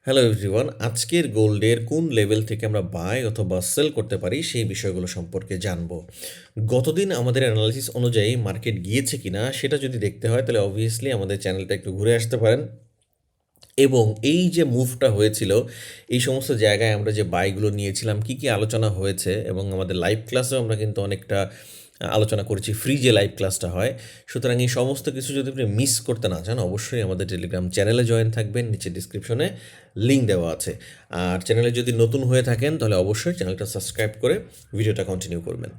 Hello everyone, আজকের গোল্ডের কোন লেভেল থেকে আমরা বাই অথবা সেল করতে পারি সেই বিষয়গুলো সম্পর্কে জানবো। গতদিন আমাদের অ্যানালাইসিস অনুযায়ী মার্কেট গিয়েছে কিনা সেটা যদি দেখতে হয় তাহলে অবভিয়াসলি আমাদের চ্যানেলটা একটু ঘুরে আসতে পারেন। এবং এই যে মুভটা হয়েছিল, এই সমস্ত জায়গায় আমরা যে বাইগুলো নিয়েছিলাম, কি কি আলোচনা হয়েছে, এবং আমাদের লাইভ ক্লাসেও আমরা কিন্তু অনেকটা আলোচনা করেছি, ফ্রি যে লাইভ ক্লাসটা হয়। সুতরাং এই সমস্ত কিছু যদি আপনি মিস করতে না চান, অবশ্যই আমাদের টেলিগ্রাম চ্যানেলে জয়েন থাকবেন, নিচে ডিসক্রিপশনে লিঙ্ক দেওয়া আছে। আর চ্যানেলে যদি নতুন হয়ে থাকেন তাহলে অবশ্যই চ্যানেলটা সাবস্ক্রাইব করে ভিডিওটা কন্টিনিউ করবেন।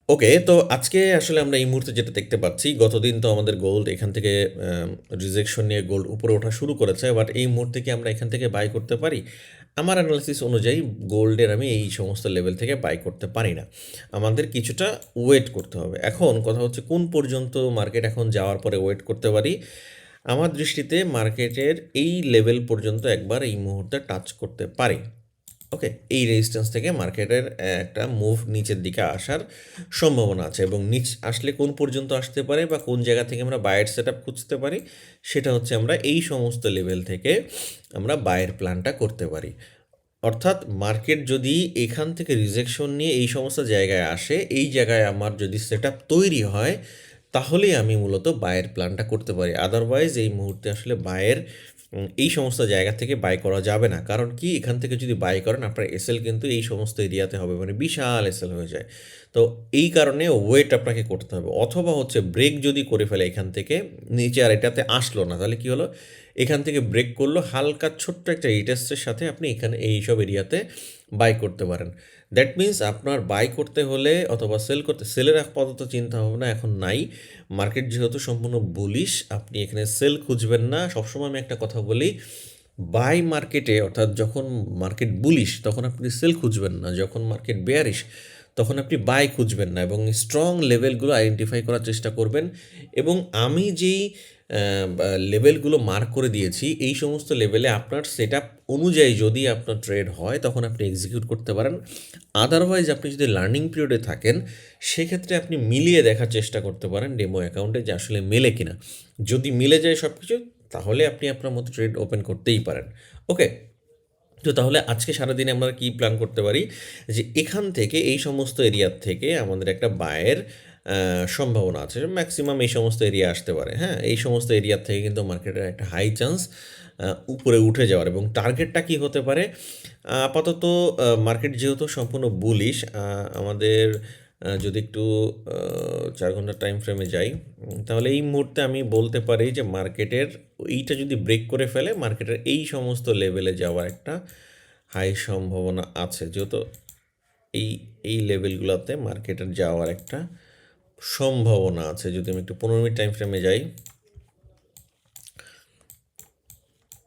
ওকে, তো আজকে আসলে আমরা এই মুহূর্তে যেটা দেখতে পাচ্ছি, গতদিন তো আমাদের গোল্ড এখান থেকে রিজেকশন নিয়ে গোল্ড উপরে ওঠা শুরু করেছে, বাট এই মুহূর্তে কি আমরা এখান থেকে বাই করতে পারি? আমার অ্যানালাইসিস অনুযায়ী গোল্ডের আমি এই সমস্ত লেভেল থেকে বাই করতে পারি না। আমাদের কিছুটা ওয়েট করতে হবে। এখন কথা হচ্ছে কোন পর্যন্ত মার্কেট এখন যাওয়ার পরে ওয়েট করতে পারি। আমার দৃষ্টিতে মার্কেটের এই লেভেল পর্যন্ত একবার এই মুহূর্তে টাচ করতে পারি। ওকে, এই রেজিস্ট্যান্স থেকে মার্কেটের একটা মুভ নিচের দিকে আসার সম্ভাবনা আছে, এবং নিচ আসলে কোন পর্যন্ত আসতে পারে বা কোন জায়গা থেকে আমরা বায়ের সেট আপ খুঁজতে পারি, সেটা হচ্ছে আমরা এই সমস্ত লেভেল থেকে আমরা বায়ের প্ল্যানটা করতে পারি। অর্থাৎ মার্কেট যদি এখান থেকে রিজেকশন নিয়ে এই সমস্ত জায়গায় আসে, এই জায়গায় আমার যদি সেট আপ তৈরি হয়, তাহলেই আমি মূলত বায়ের প্ল্যানটা করতে পারি। আদারওয়াইজ এই মুহূর্তে আসলে বায়ের এই সমস্ত জায়গা থেকে বাই করা যাবে না। কারণ কি, এখান থেকে যদি বাই করেন আপনার এসএল কিন্তু এই সমস্ত এরিয়াতে হবে, মানে বিশাল এসএল হয়ে যায়। তো এই কারণে ওয়েট আপনাকে করতে হবে, অথবা হচ্ছে ব্রেক যদি করে ফেলে এখান থেকে নিচে আর এটাতে আসলো না, তাহলে কি হলো, এখান থেকে ব্রেক করলো হালকা ছোট্ট একটা রিটেস্টের সাথে, আপনি এখানে এই সব এরিয়াতে বাই করতে পারেন। দ্যাট মিন্স আপনার বাই করতে হলে অথবা সেল করতে, সেলের আপাতত চিন্তা ভাবনা এখন নাই। মার্কেট যেহেতু সম্পূর্ণ বুলিশ, আপনি এখানে সেল খুঁজবেন না। সবসময় আমি একটা কথা বলি, বাই মার্কেটে অর্থাৎ যখন মার্কেট বুলিশ তখন আপনি সেল খুঁজবেন না, যখন মার্কেট বেয়ারিশ তখন আপনি বাই খুঁজবেন না, এবং স্ট্রং লেভেলগুলো আইডেন্টিফাই করার চেষ্টা করবেন। এবং আমি যেই লেভেলগুলো মার্ক করে দিয়েছি, এই সমস্ত লেভেলে আপনার সেট আপ অনুযায়ী যদি আপনার ট্রেড হয় তখন আপনি এক্সিকিউট করতে পারেন। আদারওয়াইজ আপনি যদি লার্নিং পিরিয়ডে থাকেন, সেক্ষেত্রে আপনি মিলিয়ে দেখার চেষ্টা করতে পারেন ডেমো অ্যাকাউন্টে যে আসলে মেলে কিনা। যদি মিলে যায় সব কিছু, তাহলে আপনি আপনার মতো ট্রেড ওপেন করতেই পারেন। ওকে, তো তাহলে আজকে সারাদিনে আমরা কি প্ল্যান করতে পারি, যে এখান থেকে এই সমস্ত এরিয়ার থেকে আমাদের একটা বায়ের সম্ভাবনা আছে, ম্যাক্সিমাম এই সমস্ত এরিয়া আসতে পারে। হ্যাঁ, এই সমস্ত এরিয়ার থেকে কিন্তু মার্কেটের একটা হাই চান্স উপরে উঠে যাওয়ার, এবং টার্গেটটা কি হতে পারে, আপাতত মার্কেট যেহেতু সম্পূর্ণ বুলিশ, আমাদের যদি একটু 4 ঘন্টার টাইম ফ্রেমে যাই, তাহলে এই মুহূর্তে আমি বলতে পারি যে মার্কেটের এইটা যদি ব্রেক করে ফেলে, মার্কেটের এই সমস্ত লেভেলে যাওয়ার একটা হাই সম্ভাবনা আছে। যেহেতু এই এই লেভেলগুলোতে মার্কেটের যাওয়ার একটা সম্ভাবনা আছে। যদি আমি একটু 15 মিনিট টাইম ফ্রেমে যাই,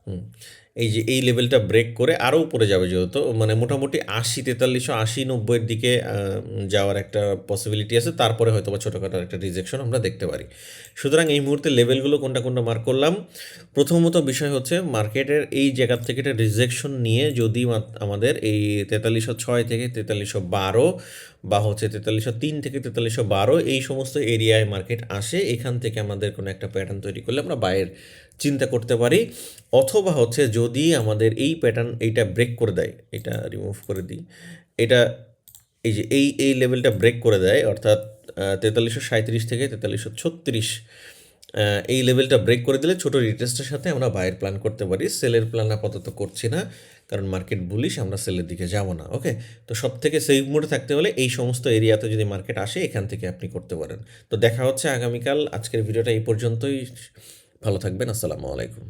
হুম, এই যে এই লেভেলটা ব্রেক করে আরও উপরে যাবে, যেহেতু মানে মোটামুটি 80, 4300, 80, 90-এর দিকে যাওয়ার একটা পসিবিলিটি আছে। তারপরে হয়তো বা ছোটোখাটো একটা রিজেকশন আমরা দেখতে পারি। সুতরাং এই মুহূর্তে লেভেলগুলো কোনটা কোনটা মার্ক করলাম। প্রথমত বিষয় হচ্ছে মার্কেটের এই জায়গার থেকে একটা রিজেকশন নিয়ে যদি আমাদের এই 4306 থেকে 4312 বা হচ্ছে 4303 থেকে 4312 এই সমস্ত এরিয়ায় মার্কেট আসে, এখান থেকে আমাদের কোনো একটা প্যাটার্ন তৈরি করলে আমরা বাইয়ের চিন্তা করতে পারি। অথবা হচ্ছে যদি আমাদের এই প্যাটার্ন এইটা ব্রেক করে দেয়, এটা রিমুভ করে দিই, এটা এই যে এই লেভেলটা ব্রেক করে দেয়, অর্থাৎ 4337 থেকে 4336, এই লেভেলটা ব্রেক করে দিলে ছোটো রিটেস্টের সাথে আমরা বাইয়ের প্ল্যান করতে পারি। সেলের প্ল্যান আপাতত করছি না, কারণ মার্কেট বুলিশ, আমরা সেলের দিকে যাব না। ওকে, তো সব থেকে সেফ মোডে থাকতে হলে এই সমস্ত এরিয়াতে যদি মার্কেট আসে, এখান থেকে আপনি করতে পারেন। তো দেখা হচ্ছে আগামীকাল। আজকের ভিডিওটা এই পর্যন্তই। ভালো থাকবেন। আসসালামু আলাইকুম।